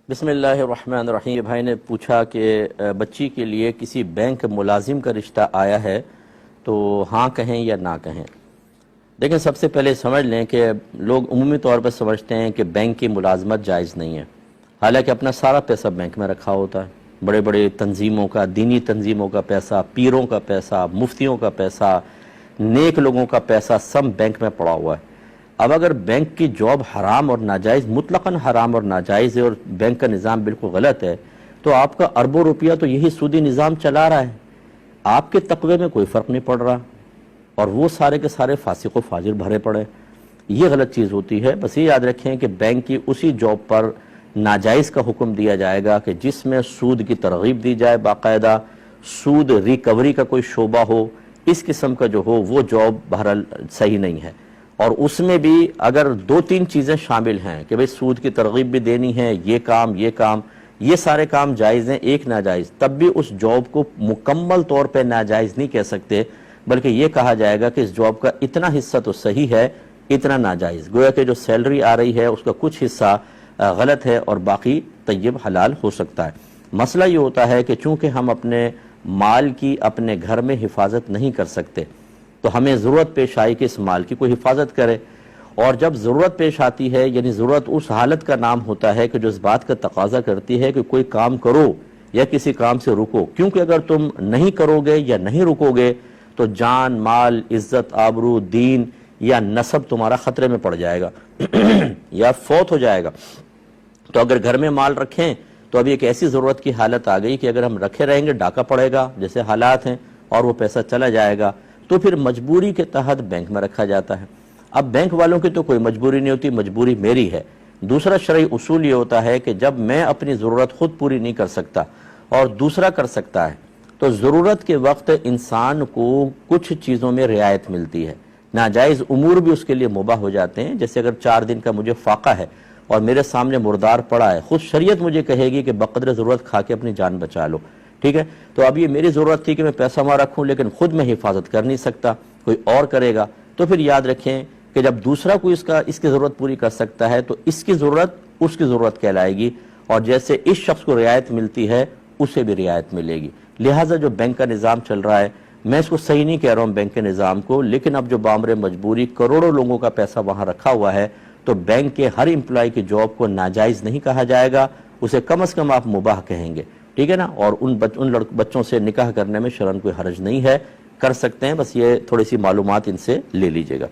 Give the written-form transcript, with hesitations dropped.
بسم اللہ الرحمن الرحیم. بھائی نے پوچھا کہ بچی کے لیے کسی بینک ملازم کا رشتہ آیا ہے تو ہاں کہیں یا نہ کہیں. دیکھیں، سب سے پہلے سمجھ لیں کہ لوگ عمومی طور پر سمجھتے ہیں کہ بینک کی ملازمت جائز نہیں ہے، حالانکہ اپنا سارا پیسہ بینک میں رکھا ہوتا ہے. بڑے بڑے تنظیموں کا، دینی تنظیموں کا پیسہ، پیروں کا پیسہ، مفتیوں کا پیسہ، نیک لوگوں کا پیسہ سب بینک میں پڑا ہوا ہے. اب اگر بینک کی جاب حرام اور ناجائز، مطلقاً حرام اور ناجائز ہے، اور بینک کا نظام بالکل غلط ہے، تو آپ کا اربوں روپیہ تو یہی سودی نظام چلا رہا ہے. آپ کے تقوی میں کوئی فرق نہیں پڑ رہا، اور وہ سارے کے سارے فاسق و فاجر بھرے پڑے. یہ غلط چیز ہوتی ہے. بس یہ یاد رکھیں کہ بینک کی اسی جاب پر ناجائز کا حکم دیا جائے گا کہ جس میں سود کی ترغیب دی جائے، باقاعدہ سود ریکوری کا کوئی شعبہ ہو، اس قسم کا جو ہو وہ جاب بہرحال صحیح نہیں ہے. اور اس میں بھی اگر دو تین چیزیں شامل ہیں کہ بھئی سود کی ترغیب بھی دینی ہے، یہ سارے کام جائز ہیں، ایک ناجائز، تب بھی اس جاب کو مکمل طور پہ ناجائز نہیں کہہ سکتے، بلکہ یہ کہا جائے گا کہ اس جاب کا اتنا حصہ تو صحیح ہے، اتنا ناجائز. گویا کہ جو سیلری آ رہی ہے اس کا کچھ حصہ غلط ہے اور باقی طیب حلال ہو سکتا ہے. مسئلہ یہ ہوتا ہے کہ چونکہ ہم اپنے مال کی اپنے گھر میں حفاظت نہیں کر سکتے، تو ہمیں ضرورت پیش آئی کہ اس مال کی کوئی حفاظت کرے. اور جب ضرورت پیش آتی ہے، یعنی ضرورت اس حالت کا نام ہوتا ہے کہ جو اس بات کا تقاضا کرتی ہے کہ کوئی کام کرو یا کسی کام سے رکو، کیونکہ اگر تم نہیں کرو گے یا نہیں رکو گے تو جان، مال، عزت، آبرو، دین یا نسب تمہارا خطرے میں پڑ جائے گا یا فوت ہو جائے گا. تو اگر گھر میں مال رکھیں تو ابھی ایک ایسی ضرورت کی حالت آ گئی کہ اگر ہم رکھے رہیں گے ڈاکہ پڑے گا جیسے حالات ہیں، اور وہ پیسہ چلا جائے گا، تو پھر مجبوری کے تحت بینک میں رکھا جاتا ہے. اب بینک والوں کی تو کوئی مجبوری نہیں ہوتی، مجبوری میری ہے. دوسرا شرعی اصول یہ ہوتا ہے کہ جب میں اپنی ضرورت خود پوری نہیں کر سکتا اور دوسرا کر سکتا ہے، تو ضرورت کے وقت انسان کو کچھ چیزوں میں رعایت ملتی ہے. ناجائز امور بھی اس کے لیے مباح ہو جاتے ہیں. جیسے اگر 4 دن کا مجھے فاقہ ہے اور میرے سامنے مردار پڑا ہے، خود شریعت مجھے کہے گی کہ بقدر ضرورت کھا کے اپنی جان بچا لو، ٹھیک ہے؟ تو اب یہ میری ضرورت تھی کہ میں پیسہ وہاں رکھوں، لیکن خود میں حفاظت کر نہیں سکتا، کوئی اور کرے گا. تو پھر یاد رکھیں کہ جب دوسرا کوئی اس کی ضرورت پوری کر سکتا ہے تو اس کی ضرورت اس کی ضرورت کہلائے گی، اور جیسے اس شخص کو رعایت ملتی ہے اسے بھی رعایت ملے گی. لہٰذا جو بینک کا نظام چل رہا ہے، میں اس کو صحیح نہیں کہہ رہا ہوں بینک کے نظام کو، لیکن اب جو بامر مجبوری کروڑوں لوگوں کا پیسہ وہاں رکھا ہوا ہے، تو بینک کے ہر امپلائی کی جاب کو ناجائز نہیں کہا جائے گا، اسے کم از کم آپ مباح کہیں گے، ٹھیک ہے نا؟ اور ان بچوں سے نکاح کرنے میں شرعاً کوئی حرج نہیں ہے، کر سکتے ہیں. بس یہ تھوڑی سی معلومات ان سے لے لیجئے گا.